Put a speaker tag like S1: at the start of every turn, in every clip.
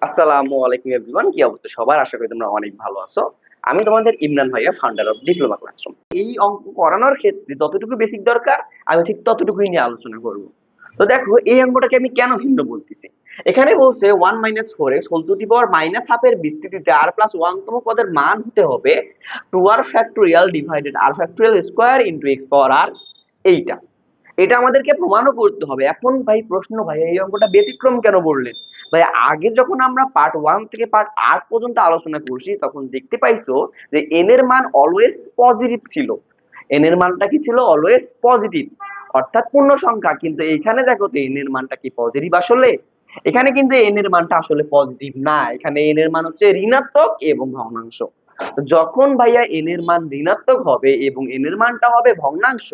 S1: আসসালামু আলাইকুম এভরিওয়ান, কি অবস্থা সবার? আশা করি তোমরা অনেক ভালো আছো। আমি তোমাদের ইমরান ভাইয়া, ফাউন্ডার অফ ডিপ্লোমা ক্লাসরুম। এই অঙ্ক করানোর ক্ষেত্রে যতটুকু বেসিক দরকার আমি ঠিক ততটুকুই নিয়ে আলোচনা করব। তো দেখো, এই অঙ্কটাকে আমি কেন ভিন্ন বলতেছি। এখানে বলছে 1 - 4x whole to the power minus half এর বিস্তৃতিতে r প্লাস 1 তম পদের মান হতে হবে 2r factorial divided r factorial square into x পাওয়ার r। এইটা এটা আমাদেরকে প্রমাণও করতে হবে। এখন ভাই প্রশ্ন, ভাই এই অঙ্কটা ব্যতিক্রম কেন বললেন? ভাই আগে যখন আমরা পার্ট 1 থেকে পার্ট 8 পর্যন্ত আলোচনা করছি তখন দেখতে পাইছো যে n এর মান অলওয়েজ পজিটিভ ছিল। n এর মানটা কি ছিল? অলওয়েজ পজিটিভ, অর্থাৎ পূর্ণ সংখ্যা। কিন্তু এখানে দেখো তো n এর মানটা কি পজিটিভ আসলে? এখানে কিন্তু n এর মানটা আসলে পজিটিভ না, এখানে n এর মান হচ্ছে ঋণাত্মক এবং ভগ্নাংশ। তো যখন ভাইয়া n এর মান ঋণাত্মক হবে এবং n এর মানটা হবে ভগ্নাংশ,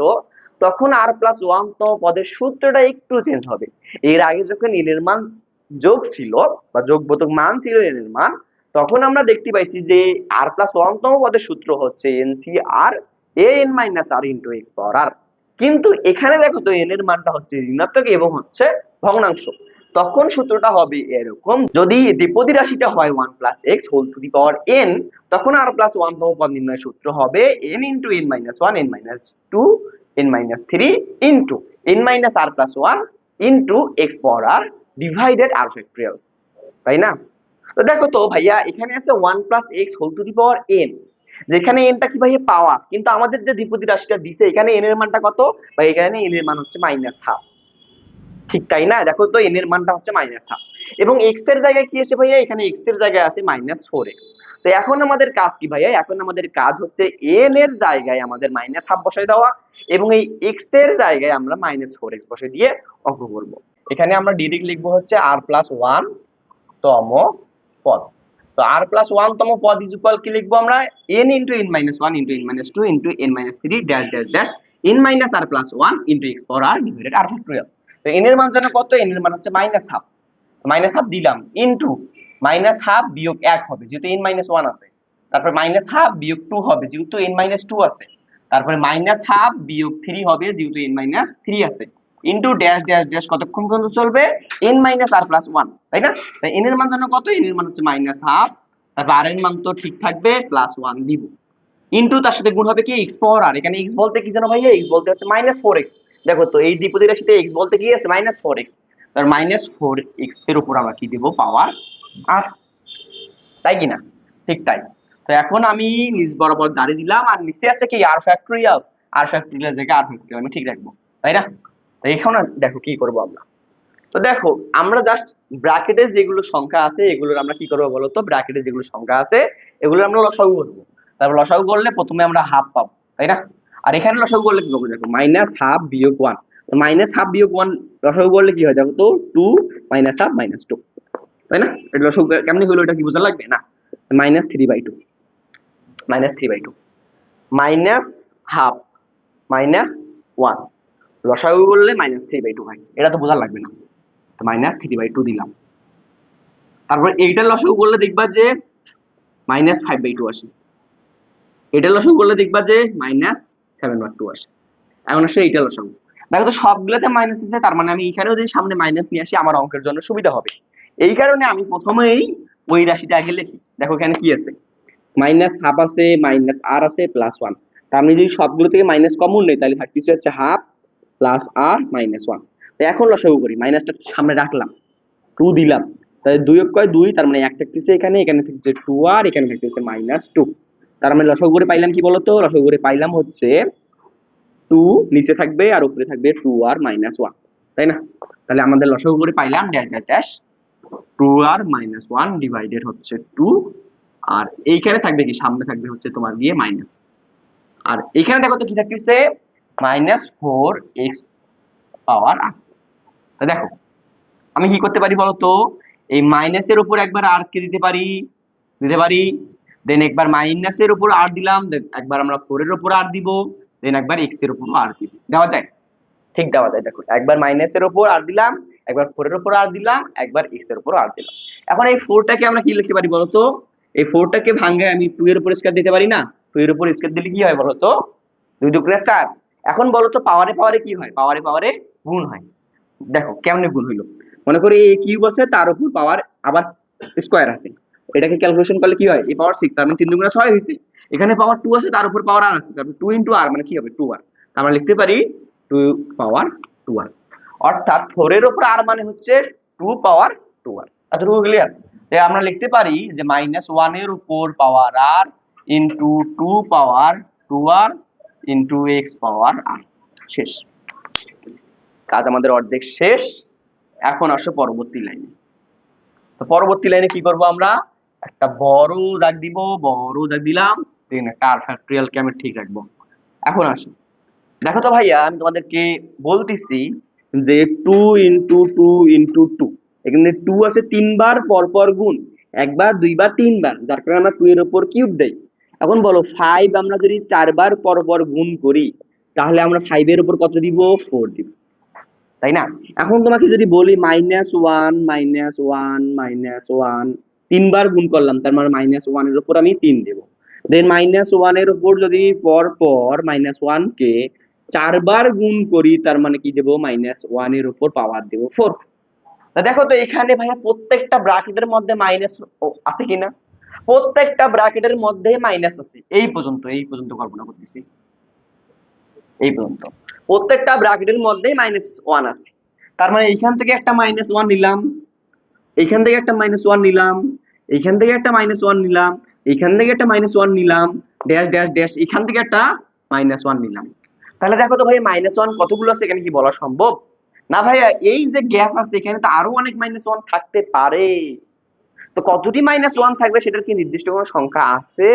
S1: তখন r প্লাস 1 তম পদের সূত্রটা একটু চেঞ্জ হবে। এর আগে যখন n এর মান যোগ ছিল বা যোগবোধক মান ছিল n এর মান, তখন আমরা দেখতে পাইছি যে r প্লাস 1 তম পদের সূত্র হচ্ছে NCR an minus r into x power r। কিন্তু এখানে দেখো তো n এর মানটা হচ্ছে ঋণাত্মক এবং হচ্ছে ভগ্নাংশ। তখন সূত্রটা হবে এরকম, যদি দ্বিপদী রাশিটা হয় 1 plus x whole to the power n, তখন r প্লাস 1 তম পদ নির্ণয়ের সূত্র হবে n into n minus 1 n minus 2 n minus 3 into n minus r plus 1 into x power r divided r factorial, তাই না? তো দেখো তো ভাইয়া, এখানে আছে 1 plus x whole to the power n, যেখানে n টা কি ভাইয়া পাওয়ার, কিন্তু আমাদের যে দ্বিপদী রাশিটা দিছে এখানে n এর মানটা কত? ভাই এখানে n এর মান হচ্ছে মাইনাস হাফ, ঠিক তাই না? দেখো তো n এর মানটা হচ্ছে মাইনাস হাফ এবং x এর জায়গায় কি আছে ভাইয়া? এখানে x এর জায়গায় আছে মাইনাস 4x। তো এখন আমাদের কাজ কি ভাইয়া? এখন আমাদের কাজ হচ্ছে n এর জায়গায় আমাদের মাইনাস হাফ বসাই দেওয়া এবং এই x এর জায়গায় আমরা মাইনাস 4x বসাই দিয়ে অঙ্ক করব। এখানে আমরা ডাইরেক্ট লিখবো হচ্ছে r প্লাস 1 তম পদ। তো r প্লাস 1 তম পদ ইজ ইকুয়াল কি লিখবো আমরা? n into n minus 1 into n minus 2 into n minus 3 dash dash dash n minus r plus 1 into x পাওয়ার r ডিভাইডেড r ফ্যাক্টোরিয়াল। তো n এর মান জানো কত? n এর মান হচ্ছে মাইনাস হাফ, মাইনাস হাফ দিলাম ইনটু মাইনাস হাফ বিয়োগ 1 হবে যেহেতু n মাইনাস 1 আছে, তারপর মাইনাস হাফ বিয়োগ 2 হবে যেহেতু n মাইনাস 2 আছে, তারপরে মাইনাস হাফ বিয়োগ 3 হবে যেহেতু n মাইনাস 3 আছে, ইনটু ড্যাশ ড্যাশ ড্যাশ কতক্ষণ পর্যন্ত চলবে? n মাইনাস r প্লাস 1, তাই না? তাই n এর মান জানো কত? n এর মান হচ্ছে মাইনাস হাফ, তারপর r এর মান তো ঠিক থাকবে প্লাস 1 দিব, ইনটু তার সাথে গুণ হবে কি? x পাওয়ার r। এখানে x বলতে কি জানো ভাইয়া? x বলতে হচ্ছে মাইনাস 4x। দেখো তো এই দ্বিপদী রাশিতে x বলতে কি আছে? Minus 4x। তার মাইনাস 4x এর উপর আমরা কি দেব? পাওয়ার r, তাই কি না? ঠিক তাই। তো এখন আমি নিচ বরাবর দাঁড়িয়ে দিলাম আর নিচে আছে কি? r factorial. r ফ্যাক্টরিয়াল জায়গায় r ফ্যাক্টরিয়াল আমি ঠিক রাখবো, তাই না? তো এখন দেখো কি করব আমরা। তো দেখো, আমরা জাস্ট ব্র্যাকেটে যেগুলো সংখ্যা আছে এগুলোর আমরা কি করব বলো তো? ব্র্যাকেটে যেগুলো সংখ্যা আছে এগুলো আমরা লসাগু করব। তারপর লসাগু করলে প্রথমে আমরা হাফ পাবো, তাই না? আর এখানে লসাগু করলে কি করব? দেখো মাইনাস হাফ বিয়োগ 1, তো মাইনাস হাফ বিয়োগ 1 লসাগু করলে কি হয় দেখো তো? 2 মাইনাস হাফ মাইনাস 2, তাই না? এটা লসাগু কেমনে হলো এটা কি বোঝা লাগবে না? Minus 3/2, minus 3/2 minus half minus 1 লসাগু করলে মাইনাস 3/2 হয়, এটা তো বোঝা লাগবে না। তো মাইনাস 3/2 দিলাম। তারপর এইটার লসাগু করলে দেখবা যে মাইনাস 5/2 আসে, এটার লসাগু করলে দেখবা যে মাইনাস 7/2 আসে। এখন আসে এইটার লসাগু। দেখো তো সবগুলোতে মাইনাস আছে, তার মানে আমি এখানেও যদি সামনে মাইনাস নিয়ে আসি আমার অঙ্কের জন্য সুবিধা হবে। এই কারণে আমি প্রথমেই ওই রাশিটা আগে লিখি। দেখো এখানে কি আছে? মাইনাস হাফ আছে, মাইনাস আর আছে, প্লাস 1। তার আমি যদি সবগুলো থেকে মাইনাস কমন নেই তাহলে থাকতেছে হচ্ছে হাফ প্লাস আর মাইনাস 1। তো এখন লসাগু করি, মাইনাসটা সামনে রাখলাম, 2 দিলাম, তাহলে 2 * 2 তার মানে 1 থাকতেছে এখানে, এখানে থাকতেছে 2 আর এখানে থাকতেছে মাইনাস 2। তার মানে লসাগু করে পাইলাম কি বলতো? লসাগু করে পাইলাম হচ্ছে 2 নিচে থাকবে আর উপরে থাকবে 2 আর মাইনাস 1, তাই না? তাহলে আমাদের লসাগু করে পাইলাম ড্যাশ ড্যাশ ড্যাশ 2 আর মাইনাস 1 ডিভাইডেড হচ্ছে 2, আর এইখানে থাকবে কি? সামনে থাকবে হচ্ছে তোমার গিয়ে মাইনাস, আর এখানে দেখো তো কি থাকতেছে? মাইনাস 4x পাওয়ার r। তো দেখো আমি কি করতে পারি বলতো? এই মাইনাসের উপর একবার r কে দিতে পারি, দেন একবার মাইনাসের উপর r দিলাম, দেন একবার আমরা 4 এর উপর r দিব, দেন একবার x এর উপর r দিব। দেওয়া যায়? ঠিক দেওয়া যায়। দেখো একবার মাইনাসের উপর r দিলাম, একবার 4 এর উপর r দিলাম, একবার x এর উপর r দিলাম। এখন এই 4 টাকে আমরা কি লিখতে পারি বলতো? এই 4 টাকে ভাঙায় আমি 2 এর উপর স্কয়ার দিতে পারি না? 2 এর উপর স্কয়ার দিলে কি হয় বলতো? 2 × 2 = 4। এখন বলতো পাওয়ারে পাওয়ারে কি হয়? পাওয়ারে পাওয়ারে গুণ হয়। দেখো কেমনে গুণ হইলো? মনে করি a কিউব আছে তার উপর পাওয়ার আবার স্কোয়ার আছে, এটাকে ক্যালকুলেশন করলে কি হয়, a পাওয়ার 6, তার মানে 3 দুগুণে 6 হয়েছে। এখানে পাওয়ার 2 আছে, তার উপর পাওয়ার r আছে, তারপর 2 ইনটু r মানে কি হবে 2r। আমরা লিখতে পারি 2 পাওয়ার 2r, অর্থাৎ 4 এর উপর r মানে হচ্ছে 2 পাওয়ার 2r। এতটুকু ক্লিয়ার? তাই আমরা লিখতে পারি যে -1 এর উপর পাওয়ার r ইনটু 2 পাওয়ার 2r ইনটু x পাওয়ার r। শেষ, কাজ আমাদের অর্ধেক শেষ। এখন আসো পরবর্তী লাইনে। তো পরবর্তী লাইনে কি করব, আমরা একটা বড় দাগ দিব, বড় দাগ দিলাম, দেন একটা r ফ্যাক্টরিয়াল কে আমি ঠিক রাখবো। এখন আসো, দেখো তো ভাইয়া, আমি তোমাদেরকে বলতেছি যে 2 ইনটু 2 ইনটু 2, এখানে 2 আছে 3 বার পর পর গুণ, একবার দুইবার তিনবার, যার কারণে আমরা 2 এর উপর কিউব দেই। এখন বলো 5 আমরা যদি 4 বার পর পর গুণ করি, তাহলে আমরা 5 এর উপর কত দিব, 4 দিব, তাই না? এখন তোমাকে যদি বলি -1 -1 তিনবার গুণ করলাম, তার মানে -1 এর উপর আমি 3 দেব। দেন -1 এর উপর যদি পর পর -1 কে 4 বার গুণ করি, তার মানে কি দেব, -1 এর উপর পাওয়ার দেব 4। তা দেখো তো এখানে ভাইয়া প্রত্যেকটা ব্র্যাকেটের মধ্যে মাইনাস আছে কিনা, প্রত্যেকটা ব্র্যাকেটের মধ্যে মাইনাস আছে। এই পর্যন্ত কল্পনা করতেছি, এই পর্যন্ত প্রত্যেকটা ব্র্যাকেটের মধ্যে -1 আছে। তার মানে এইখান থেকে একটা -1 নিলাম, এইখান থেকে একটা -1 নিলাম, এইখান থেকে একটা -1 নিলাম, এইখান থেকে একটা -1 নিলাম, ড্যাশ ড্যাশ ড্যাশ, এখান থেকে একটা -1 নিলাম। তাহলে দেখো তো ভাই -1 কতগুলো আছে এখানে কি বলা সম্ভব? না ভাইয়া, এই যে গ্যাপ আছে এখানে তো আরো অনেক -1 থাকতে পারে। তো কতটি -1 থাকবে সেটার কি নির্দিষ্ট কোনো সংখ্যা আছে?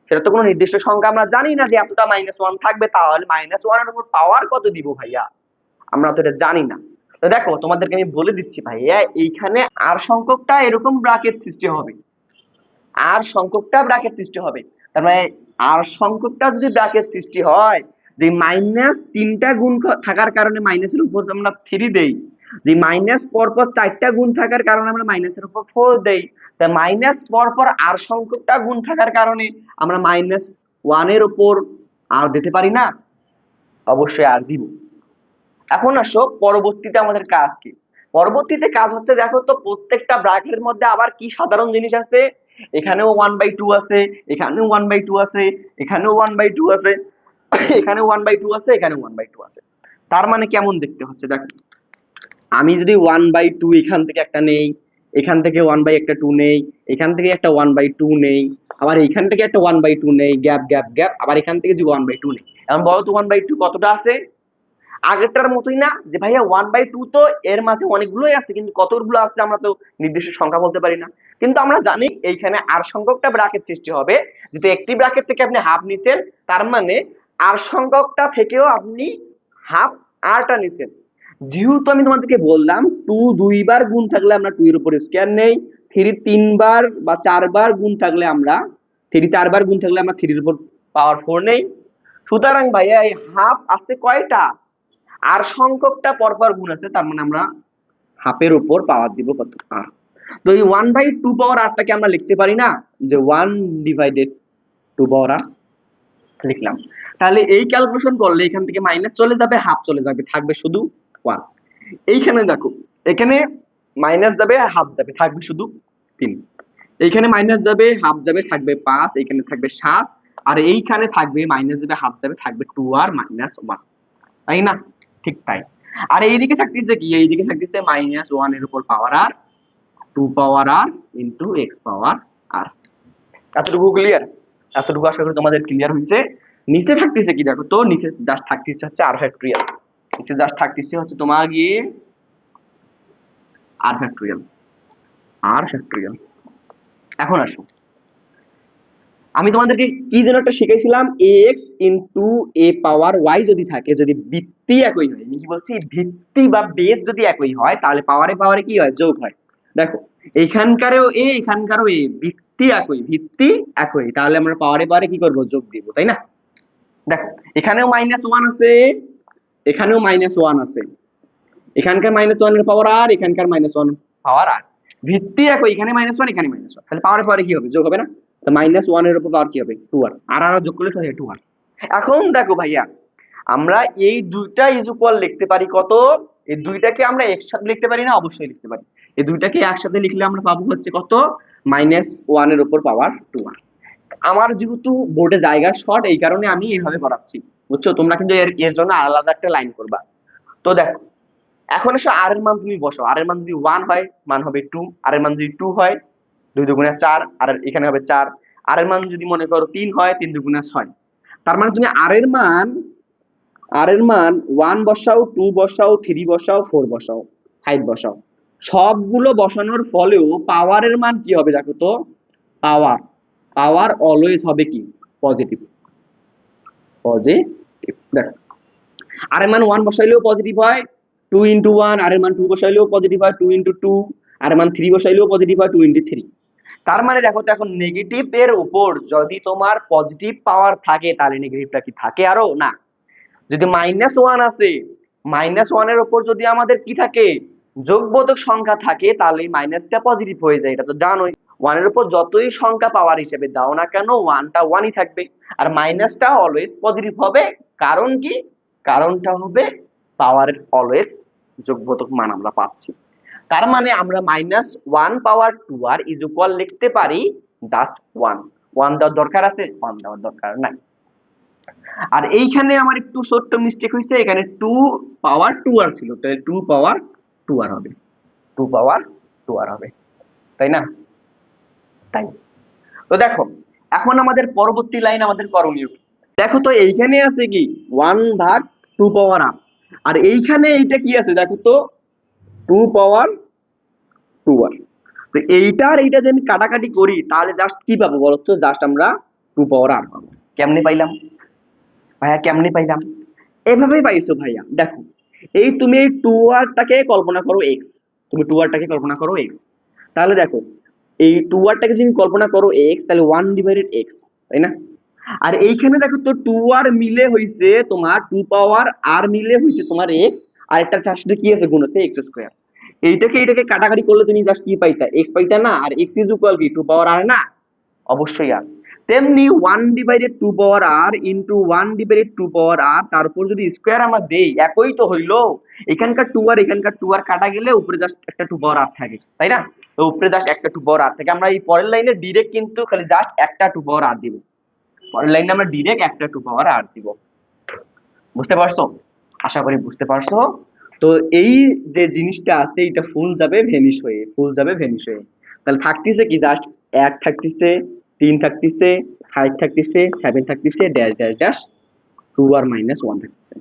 S1: সেটা তো কোনো নির্দিষ্ট সংখ্যা আমরা জানি না যে এতটা -1 থাকবে। তাহলে -1 এর উপর পাওয়ার কত দিব ভাইয়া, আমরা তো এটা জানি না। তো দেখো তোমাদেরকে আমি বলে দিচ্ছি ভাইয়া, এইখানে আর সংখ্যকটা এরকম ব্র্যাকেট সৃষ্টি হবে, আর সংখ্যকটা ব্র্যাকেট সৃষ্টি হবে। তার মানে আর সংখ্যকটা যদি ব্র্যাকেট সৃষ্টি হয়, যে মাইনাস তিনটা গুণ থাকার কারণে মাইনাসের উপর আমরা 3 দেই, যে মাইনাস পরপর 4টা গুণ থাকার কারণে আমরা মাইনাসের উপর 4 দেই, তা মাইনাস পরপর আর সংখ্যকটা গুণ থাকার কারণে আমরা -1 এর উপর আর দিতে পারি না, অবশ্যই আর দিব। এখন আসো পরবর্তীতে আমাদের কাজ কি। পরবর্তীতে কাজ হচ্ছে, দেখো তো প্রত্যেকটা ব্র্যাকেটের মধ্যে আবার কি সাধারণ জিনিস আছে, এখানেও 1/2 আছে, এখানেও 1/2 আছে, এখানেও 1/2 আছে, এখানেও 1/2 আছে, এখানেও 1/2 আছে। তার মানে কেমন দেখতে হচ্ছে দেখো, আমি যদি 1/2 এখান থেকে একটা নেই, এখান থেকে 1/2 নেই, এখান থেকে একটা 1/2 নেই, আবার এখান থেকে একটা 1/2 নেই, গ্যাপ গ্যাপ গ্যাপ, আবার এখান থেকে যে 1/2 নেই, এখন বলো তো 1/2 কতটা আছে? আগেরটার মতোই না যে ভাইয়া 1/2 তো এর মাঝে অনেকগুলোই আছে, কিন্তু কতগুলো আছে আমরা তো নির্দিষ্ট সংখ্যা বলতে পারি না। কিন্তু আমরা জানি এইখানে আর সংখ্যকটা ব্র্যাকেট সৃষ্টি হবে, যেহেতু একটি ব্র্যাকেট থেকে আপনি হাফ নিছেন, তার মানে আর সংখ্যকটা থেকেও আপনি হাফ আরটা নিছেন। যেহেতু আমি তোমাদেরকে বললাম 2 দুইবার গুণ থাকলে আমরা 2 এর উপর স্কয়ার নেই, 3 তিনবার বা 4 বার গুণ থাকলে আমরা 3 4 বার গুণ থাকলে আমরা 3 এর উপর পাওয়ার 4 নেই। সুতরাং ভাইয়া এই হাফ আছে কয়টা, আর সংখ্যকটা পরপর গুণ আছে, তার মানে আমরা হাফের উপর পাওয়ার দিব কত, আর। তো এই 1/2 পাওয়ার আরটাকে আমরা লিখতে পারি না যে 1/2 পাওয়ার আর, লিখলাম। তাহলে এই ক্যালকুলেশন করলে এখান থেকে মাইনাস চলে যাবে, হাফ চলে যাবে, থাকবে শুধু 1। এইখানে দেখো, এখানে মাইনাস যাবে, হাফ যাবে, থাকবে শুধু 3। এইখানে মাইনাস যাবে, হাফ যাবে, থাকবে 5, এইখানে থাকবে 7, আর এইখানে থাকবে মাইনাস যাবে, হাফ যাবে, থাকবে 2 আর -1, তাই না? ঠিক তাই। আর এইদিকে থাকতেছে কি, এইদিকে থাকতেছে -1 এর উপর পাওয়ার আর 2 পাওয়ার আর ইনটু x পাওয়ার আর। এতটুকু ক্লিয়ার? এতটুকু আশা করি তোমাদের ক্লিয়ার হয়েছে। নিচে থাকতেছে কি দেখো তো, নিচে জাস্ট থাকতেছে হচ্ছে আর ফ্যাক্টরিয়াল, নিচে জাস্ট থাকতেছে হচ্ছে তোমার গিয়ে আর ফ্যাক্টরিয়াল, আর ফ্যাক্টরিয়াল। এখন আসো, আমি তোমাদেরকে কি যেন একটা শিখাইছিলাম, ax into a power y যদি থাকে, যদি ভিত্তি একই হয়, আমি কি বলছি, ভিত্তি বা বেস যদি একই হয়, তাহলে পাওয়ারে পাওয়ারে কি হয়, যোগ হয়। দেখো এইখানকারও a, এখানকারও a, ভিত্তি একই, ভিত্তি একই, তাহলে আমরা পাওয়ারে পাওয়ারে কি করব, যোগ দিব, তাই না? দেখো এখানেও -1 আছে, এখানেও -1 আছে, এখানকার -1 এর পাওয়ার আর, এখানকার -1 পাওয়ার আর, ভিত্তি একই, এখানে -1 এখানে -1, তাহলে পাওয়ারে পাওয়ারে কি হবে, যোগ হবে না? তো -1 এর উপর পাওয়ার কি হবে, 2r, আর আর যোগ করলে তো হয় 2r। এখন দেখো ভাইয়া, আমরা এই দুইটা ইজ ইকুয়াল লিখতে পারি কত, এই দুইটাকে আমরা একসাথে লিখতে পারি না? অবশ্যই লিখতে পারি। এই দুইটাকে একসাথে লিখলে আমরা পাবো হচ্ছে কত, -1 এর উপর পাওয়ার 2r। আমার যেহেতু বোর্ডে জায়গা শর্ট, এই কারণে আমি এইভাবে করাচ্ছি, বুঝছো? তোমরা কিন্তু এর জন্য আলাদা একটা লাইন করবা। তো দেখো, এখন এসে আর এর মান তুমি বসো। আর এর মান যদি 1 হয়, মান হবে 2। আর এর মান যদি 2 হয়, 2 দুগুণে 4, আর এখানে হবে 4। আর এর মান যদি মনে করো 3 হয়, 3 দুগুণে 6। তার মানে তুমি আর এর মান 1 বসাও, 2 বসাও, 3 বসাও, 4 বসাও, 5 বসাও, সবগুলো বসানোর ফলেও পাওয়ারের মান কি হবে দেখো তো? পাওয়ার পাওয়ার অলওয়েজ হবে কি? পজিটিভ। পজিটিভ। দেখো, আর এর মান 1 বসাইলেও পজিটিভ হয়, 2 ইন্টু 1। আর এর মান 2 বসাইলেও পজিটিভ হয়, 2 ইন্টু 2। আর এর মান 3 বসাইলেও পজিটিভ হয়, 2 ইন্টু 3। তার মানে দেখো তো, এখন নেগেটিভ এর উপর যদি তোমার পজিটিভ পাওয়ার থাকে, তাহলে নেগেটিভটা কি থাকে আরো? না। যদি -1 আছে, -1 এর উপর যদি আমাদের কি থাকে? যোগবোধক সংখ্যা থাকে, তাহলে মাইনাসটা পজিটিভ হয়ে যায়, এটা তো জানোই। 1 এর উপর যতই সংখ্যা পাওয়ার হিসেবে দাও না কেন, 1টা 1ই থাকবে, আর মাইনাসটা অলওয়েজ পজিটিভ হবে। কারণ কি? কারণটা হবে পাওয়ারের অলওয়েজ যোগবোধক মান আমরা পাচ্ছি। তার মানে আমরা -1 পাওয়ার 2r ইজ ইকুয়াল লিখতে পারি জাস্ট 1। 1 দেওয়ার দরকার আছে? 1 দেওয়ার দরকার নাই। আর এইখানে আমার একটু ছোট্ট মিস্টেক হয়েছে, এখানে 2 পাওয়ার 2r ছিল, তাহলে 2 পাওয়ার 2r হবে, 2 পাওয়ার 2r হবে, তাই না? তাই। তো দেখো, এখন আমাদের পরবর্তী লাইন আমাদের করণীয় কি? দেখো তো, এইখানে আছে কি 1 ভাগ 2 পাওয়ার r, আর এইখানে এইটা কি আছে দেখো তো, 2 পাওয়ার 2r। তো এইটা আর এইটা যে আমি কাটাকাটি করি, তাহলে জাস্ট কি পাবো বলো তো? জাস্ট আমরা 2 পাওয়ার r পাবো। কেমনে পাইলাম ভাইয়া? কেমনে পাইলাম? এভাবেই পাইছো ভাইয়া। দেখো, এই তুমি এই 2r টাকে কল্পনা করো x, তুমি 2r টাকে কল্পনা করো x। তাহলে দেখো, এই 2r টাকে যদি কল্পনা করো x, তাহলে 1 ডিভাইডেড x, তাই না? আর এইখানে দেখো তো, 2r মিলে হইছে তোমার 2 পাওয়ার r মিলে হইছে তোমার x, আর একটা তার সাথে কি আছে? গুণ আছে x স্কয়ার। এইটাকে কাটাকাটি করলে তুমি জাস্ট কি পাইতা? x পাইতা না? আর x ইজ ইকুয়াল কি 2 পাওয়ার r না? অবশ্যই r। তেমনি 1 ডিভাইডেড 2 পাওয়ার r ইনটু 1 ডিভাইডেড 2 পাওয়ার r, তারপর যদি স্কয়ার আমরা দেই, একই তো হইলো। এখানকার 2r এখানকার 2r কাটা গেলে উপরে জাস্ট একটা 2 পাওয়ার r থাকে, তাই না? তো উপরে জাস্ট একটা 2 পাওয়ার r থাকে। আমরা এই পরের লাইনে ডাইরেক্ট কিন্তু খালি জাস্ট একটা 2 পাওয়ার r দিব। পরের লাইনে আমরা ডাইরেক্ট একটা 2 পাওয়ার r দিব। বুঝতে পারছো? আশা করি বুঝতে পারছো। তো এই যে জিনিসটা আছে, এটা ফুল যাবে ভ্যানিশ হয়ে, তাহলে থাকতেছে কি? জাস্ট 1 থাকতেছে, 3 থাকতেছে, 5 থাকতেছে, 7 থাকতেছে, ড্যাশ ড্যাশ ড্যাশ 2r - 1 থাকতেছে।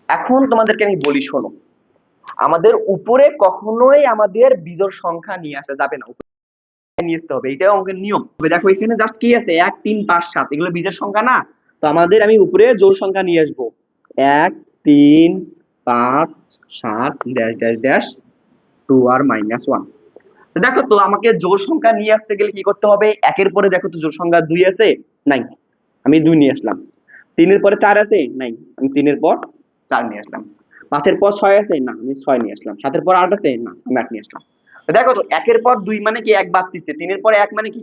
S1: এখন তোমাদেরকে আমি বলি, শোনো, আমাদের উপরে কখনোই আমাদের বিজোড় সংখ্যা নিয়ে আসা যাবে না, নিয়ে আসতে হবে, এটাই অঙ্কের নিয়ম। দেখো, এখানে জাস্ট কি আছে? 1 3 5 7, এগুলো বিজোড় সংখ্যা না? তো আমি উপরে জোড় সংখ্যা নিয়ে আসবো, 1 3 5 7 ড্যাশ ড্যাশ ড্যাশ 2r - 1। দেখো তো, আমাকে জোড় সংখ্যা নিয়ে আসতে গেলে কি করতে হবে? একের পরে দেখো তো জোড় সংখ্যা 2 আছে? নাই, আমি 2 নিয়ে আসলাম। 3 এর পরে 4 আছে? নাই, আমি 3 এর পর 4 নিয়ে আসলাম। 5 এর পর 6 আছে? না, আমি 6 নিয়ে আসলাম। 7 এর পর 8 আছে? না, আমি 8 নিয়ে আসলাম। তো দেখো তো, 1 এর পর 2 মানে কি 1 বাড়তিছে, 3 এর পর 1 মানে কি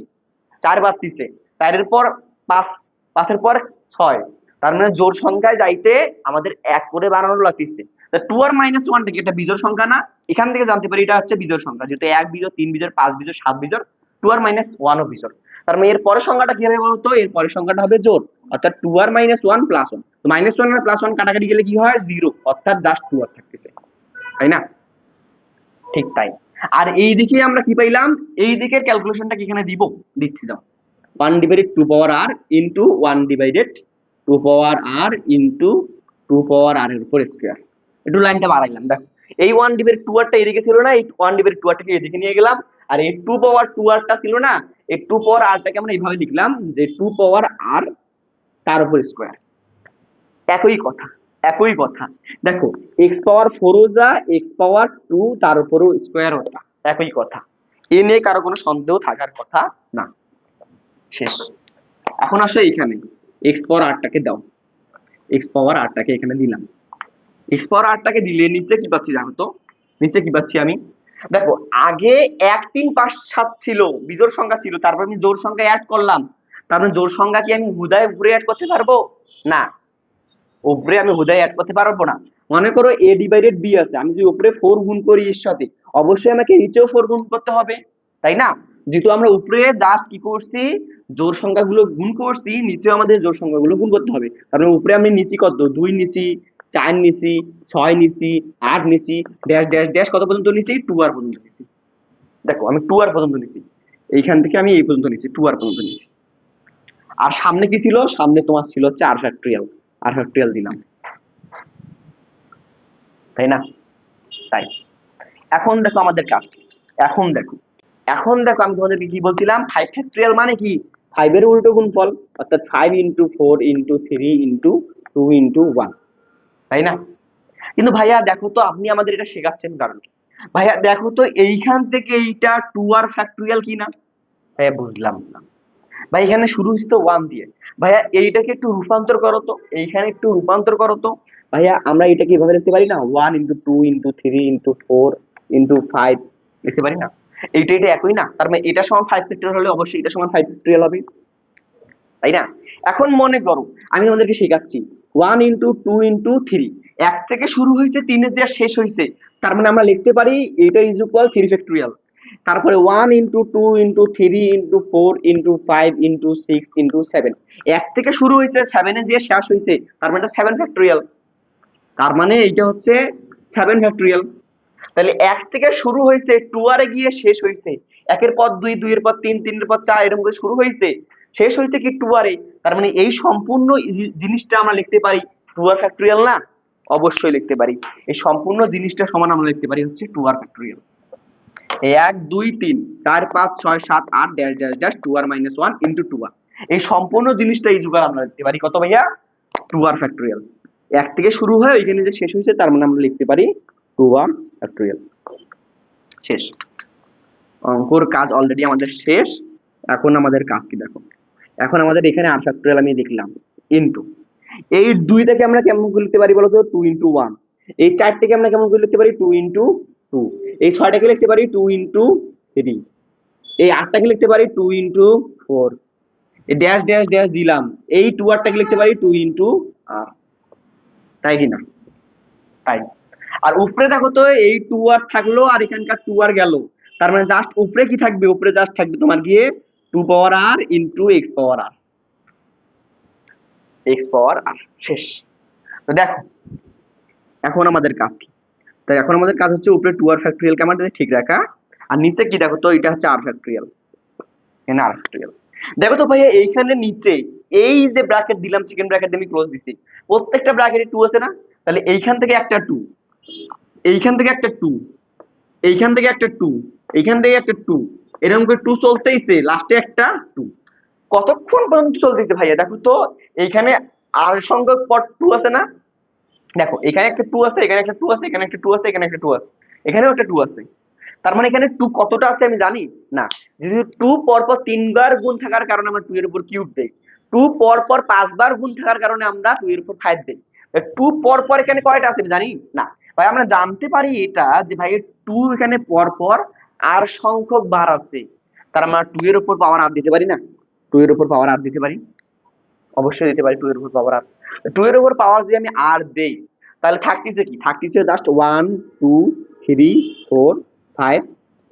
S1: 4 বাড়তিছে, 4 এর পর 5, 5 এর পর 6। তার মানে জোড় সংখ্যায় যাইতে আমাদের 1 করে বাড়ানো লাগতেছে। তো 2r - 1 টা কি এটা বিজোড় সংখ্যা না? এখান থেকে জানতে পারি এটা হচ্ছে বিজোড় সংখ্যা, যেহেতু 1 বিজোড়, 3 বিজোড়, 5 বিজোড়, 7 বিজোড়, 2r - 1 ও বিজোড়। তার মানে এর পরের সংখ্যাটা কি হবে বলতো? এর পরের সংখ্যাটা হবে জোড়, অর্থাৎ 2r - 1 + 1। তো -1 আর +1 কাটাকাটি গেলে কি হয়? 0, অর্থাৎ জাস্ট 2r থাকতেছে, তাই না? ঠিক তাই। আর এই দিকে আমরা কি পাইলাম? এই দিকের ক্যালকুলেশনটা কি এখানে দিব? দিচ্ছি, দাও। 1 ডিভাইডেড 2 পাওয়ার r ইনটু 1 ডিভাইডেড 2 পাওয়ার r ইনটু 2 পাওয়ার r এর উপর স্কয়ার। একটু লাইনটা বাড়াইলাম। দেখো, এই 1 ডিভাইডেড 2r টা এদিকে ছিল না, এই 1 ডিভাইডেড 2r টাকে এদিকে নিয়ে গেলাম। আর এই 2 পাওয়ার 2r টা ছিল না, এই 2 পাওয়ার r টাকে আমরা এইভাবে লিখলাম যে 2 পাওয়ার r তার উপর স্কয়ার। একই কথা, একই কথা। দেখো, x পাওয়ার 4 ও যা, x পাওয়ার 2 তার উপরও স্কয়ার ও যা, একই কথা। এ নিয়ে কারো কোনো সন্দেহ থাকার কথা না। শেষ। এখন আসো এইখানে x পাওয়ার r টাকে দাও, x পাওয়ার r টাকে এখানে দিলাম। x পাওয়ার r টাকে দিলে নিচে কি পাচ্ছি জানো তো? নিচে কি পাচ্ছি আমি? দেখো, আগে 1 3 5 7 ছিল, বিজোড় সংখ্যা ছিল, তারপর আমি জোড় সংখ্যা অ্যাড করলাম। তার মানে জোড় সংখ্যা কি আমি হুদায় উপরে অ্যাড করতে পারবো? না, উপরে আমি হুদায় অ্যাড করতে পারবো না। মনে করো a ডিভাইডেড b আছে, আমি যদি উপরে 4 গুণ করি এর সাথে, অবশ্যই আমাকে নিচেও 4 গুণ করতে হবে, তাই না? যেহেতু আমরা উপরে জাস্ট কি করছি, জোড় সংখ্যাগুলো গুণ করছি, নিচেও আমাদের জোড় সংখ্যাগুলো গুণ করতে হবে। কারণ উপরে আমি নিচি কত, 2 নিচি, 4 নিচি, 6 নিচি, 8 নিচি, ড্যাশ ড্যাশ ড্যাশ কত পর্যন্ত নিচি, 2r পর্যন্ত নিচি। দেখো আমি 2r পর্যন্ত নিচি, এইখান থেকে আমি এই পর্যন্ত নিচি, 2r পর্যন্ত নিচি। আর সামনে কি ছিল, সামনে তোমার ছিল হচ্ছে r ফ্যাক্টরিয়াল, r ফ্যাক্টরিয়াল দিলাম, তাই না? তাই এখন দেখো আমাদের কাজ কি। এখন দেখো আমি তোমাদেরকে কি বলছিলাম, 5 ফ্যাক্টরিয়াল মানে কি, 5 এর উল্টো গুণফল, অর্থাৎ 5 ইনটু 4 ইনটু 3 ইনটু 2 ইনটু 1, তাই না? কিন্তু ভাইয়া দেখো তো, আপনি আমাদের এটা শেখাচ্ছেন কারণ কি? ভাইয়া দেখো তো এইখান থেকে এইটা 2r ফ্যাক্টরিয়াল কি না? ভাইয়া বুঝলাম না। ভাই এখানে শুরু হচ্ছে তো 1 দিয়ে, ভাইয়া এইটাকে একটু রূপান্তর করো তো, এইখানে একটু রূপান্তর করো তো। ভাইয়া আমরা এটাকে এভাবে লিখতে পারি না, 1 ইনটু 2 ইনটু 3 ইনটু 4 ইনটু 5 লিখতে পারি না? এইটা এটা একই না, তার মানে এটা সমান 5 ফ্যাক্টরিয়াল হলে অবশ্যই এটা সমান 5 ফ্যাক্টরিয়াল হবে, তাই না? এখন মনে করো আমি তোমাদেরকে শেখাচ্ছি 1 ইনটু 2 ইনটু 3, এক থেকে শুরু হয়েছে 3 এর যে শেষ হয়েছে, তার মানে আমরা লিখতে পারি এটা ইজ ইকুয়াল 3 ফ্যাক্টরিয়াল। তারপরে 1 into 2 into 3 into 4 into 5 into 6 into 7, এক থেকে শুরু হয়েছে 7 এ যে শেষ হয়েছে, তার মানে এটা 7 ফ্যাক্টরিয়াল, তার মানে এইটা হচ্ছে 7 ফ্যাক্টরিয়াল। তাহলে এক থেকে শুরু হয়েছে 2 আরে গিয়ে শেষ হয়েছে, একের পর 2, 2 এর পর 3, 3 এর পর 4 এরকম করে শুরু হয়েছে, শেষ হইতে কি 2 আরে, তার মানে এই সম্পূর্ণ জিনিসটা আমরা লিখতে পারি 2r ফ্যাক্টরিয়াল না? অবশ্যই লিখতে পারি, এই সম্পূর্ণ জিনিসটা সমান আমরা লিখতে পারি হচ্ছে 2r factorial. 1 2 3 4 5 6 7 8 dash dash dash 2r minus 1 into 2r, এই সম্পূর্ণ জিনিসটা এই যুগাল আমরা লিখতে পারি কত ভাইয়া, 2r ফ্যাক্টরিয়াল। এক থেকে শুরু হয় ওইখানে যে শেষ হয়েছে, তার মানে আমরা লিখতে পারি 2r ফ্যাক্টরিয়াল। শেষ, অঙ্কর কাজ অলরেডি আমাদের শেষ। এখন আমাদের কাজ কি দেখো, এখন আমাদের এখানে r ফ্যাক্টরিয়াল আমি লিখলাম ইনটু এই 2 থেকে আমরা কেমন করে লিখতে পারি বলো তো, 2 ইনটু 1, এই 4 থেকে আমরা কেমন করে লিখতে পারি 2 ইনটু 2, এই 6 টাকে লিখতে পারি 2 ইনটু 3, এই 8 টাকে লিখতে পারি 2 ইনটু 4, এই ড্যাশ ড্যাশ ড্যাশ দিলাম, এই 2r টাকে লিখতে পারি 2 ইনটু r, তাই কি না? তাই। আর উপরে দেখো তো এই 2r থাকলো আর এখানকার 2r গেল, তার মানে জাস্ট উপরে কি থাকবে, উপরে জাস্ট থাকবে তোমার গিয়ে 2 পাওয়ার r ইনটু x পাওয়ার r, x পাওয়ার r। শেষ। তো দেখো এখন আমাদের কাজ কি, তাই এখন আমাদের কাজ হচ্ছে উপরে 2r ফ্যাক্টরিয়াল কে আমাদের ঠিক রাখা, আর নিচে কি দেখো তো, এটা হচ্ছে r ফ্যাক্টরিয়াল, এখানে r ফ্যাক্টরিয়াল। দেখো তো ভাইয়া এইখানে নিচে এই যে ব্র্যাকেট দিলাম, সেকেন্ড ব্র্যাকেট দিয়ে আমি ক্লোজ দিছি, প্রত্যেকটা ব্র্যাকেটে 2 আছে না? তাহলে এইখান থেকে একটা 2, এইখান থেকে একটা 2, এইখান থেকে একটা 2, এইখান থেকে একটা 2, এরকম করে 2 চলতেইছে, লাস্টে একটা 2। কতক্ষণ পর্যন্ত চলতেছে ভাইয়া দেখো তো, এইখানে r সংখ্যক পদ 2 আছে না? দেখো এখানে একটা 2 আছে, এখানে একটা 2 আছে, এখানে একটা 2 আছে, এখানে একটা 2 আছে, এখানেও একটা 2 আছে, তার মানে এখানে 2 কতটা আছে আমি জানি না। যদি 2 পর পর 3 বার গুণ থাকার কারণে আমরা 2 এর উপর কিউব দেই, 2 পর পর 5 বার গুণ থাকার কারণে আমরা 2 এর উপর 5 দেই, 2 পর পর এখানে কয়টা আছে আমি জানি না। ভাই আমরা জানতে পারি এটা যে ভাই 2 এখানে পর পর r সংখ্যক বার আছে, তার মানে 2 এর উপর পাওয়ার r দিতে পারি না? 2 এর উপর পাওয়ার r দিতে পারি, অবশ্যই দিতে পারি 2 এর উপর পাওয়ার r। 2 এর উপর পাওয়ার যদি আমি r দেই, তাহলে থাকতেছে কি, থাকতেছে just 1 2 3 4 5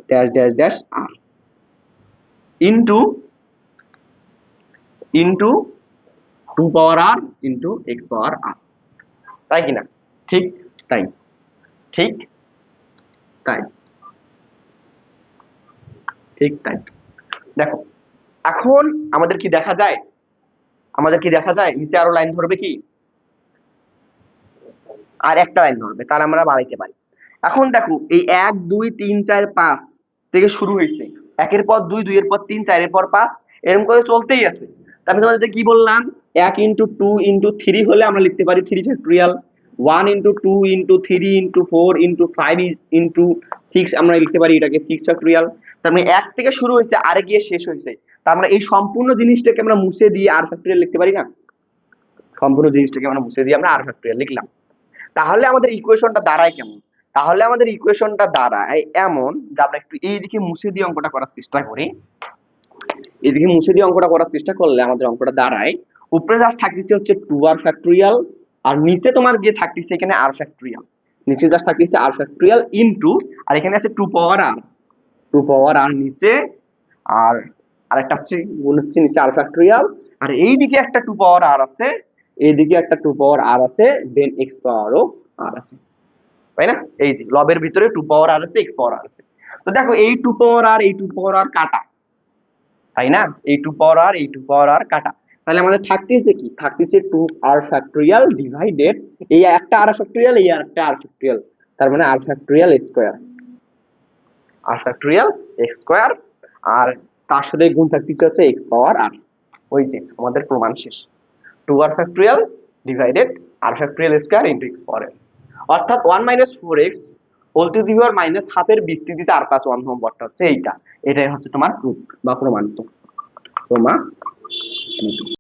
S1: dash dash dash r into into 2 পাওয়ার r ইনটু x পাওয়ার r, তাই কি না? ঠিক তাই, ঠিক তাই, ঠিক তাই। দেখো এখন আমাদের কি দেখা যায়, আমাদের কি দেখা যায় নিচে আরো লাইন ধরবে কি, আর একটা লাইন ধরবে, তার আমরা বাড়াইতে পারি। এখন দেখো এই 1 2 3 4 5 থেকে শুরু হয়েছে, একের পর 2, 2 এর পর 3, 4 এর পর 5, এরকম করে চলতেই আছে। আমি তোমাদের কি বললাম, 1 ইনটু 2 ইনটু 3 হলে আমরা লিখতে পারি 3 factorial, 1 into 2 into 3 into 4 into 5 into 6 আমরা লিখতে পারি এটাকে 6 ফ্যাক্টরিয়াল। তার মানে 1 থেকে শুরু হয়েছে আরে গিয়ে শেষ হয়েছে, তার মানে এই সম্পূর্ণ জিনিসটাকে আমরা মুছে দিয়ে r ফ্যাক্টরিয়াল লিখতে পারি না? সম্পূর্ণ জিনিসটাকে আমরা মুছে দিয়ে আমরা r ফ্যাক্টরিয়াল লিখলাম। তাহলে আমাদের ইকুয়েশনটা দাঁড়ায় কেমন, তাহলে আমাদের ইকুয়েশনটা দাঁড়ায় এমন যে আমরা একটু এইদিকে মুছে দিয়ে অঙ্কটা করার চেষ্টা করি, এদিকে মুছে দিয়ে অঙ্কটা করার চেষ্টা করলে আমাদের অঙ্কটা দাঁড়ায় উপরে জাস্ট থাকতেছে হচ্ছে 2r ফ্যাক্টরিয়াল আর নিচে তোমার গিয়ে থাকতেছে এখানে আর ফ্যাক্টরিয়াল, নিচে জাস্ট থাকতেছে আর ফ্যাক্টরিয়াল ইনটু, আর এখানে আছে 2 পাওয়ার আর, 2 পাওয়ার আর নিচে, আর আরেকটা হচ্ছে গুণ হচ্ছে নিচে আর ফ্যাক্টরিয়াল, আর এইদিকে একটা 2 পাওয়ার আর আছে, এইদিকে একটা 2 পাওয়ার আর আছে, দেন এক্স পাওয়ারও আর আছে, তাই না? এই যে লবের ভিতরে 2 পাওয়ার আর আছে, এক্স পাওয়ার আর আছে। তো দেখো এই 2 পাওয়ার আর এই 2 পাওয়ার আর কাটা, তাই না? এই 2 পাওয়ার আর এই 2 পাওয়ার আর কাটা, তাহলে আমাদের থাকতেছে কি, থাকতেছে 2 আর ফ্যাক্টরিয়াল ডিভাইডেড এই একটা আর ফ্যাক্টরিয়াল, এই একটা আর ফ্যাক্টরিয়াল, তার মানে আর ফ্যাক্টরিয়াল স্কয়ার, আর ফ্যাক্টরিয়াল এক্স স্কয়ার, আর তার সাথে গুণ থাকতেছে হচ্ছে এক্স পাওয়ার আর। ওই যে আমাদের প্রমাণ শেষ, 2 আর ফ্যাক্টরিয়াল ডিভাইডেড আর factorial square into X power n, অর্থাৎ 1 - 4x whole to the power -half এর বিস্তৃতিতে r + 1 নম্বরটা হচ্ছে এইটা, এটাই হচ্ছে তোমার প্রুফ বা প্রমাণিত, প্রমাণিত।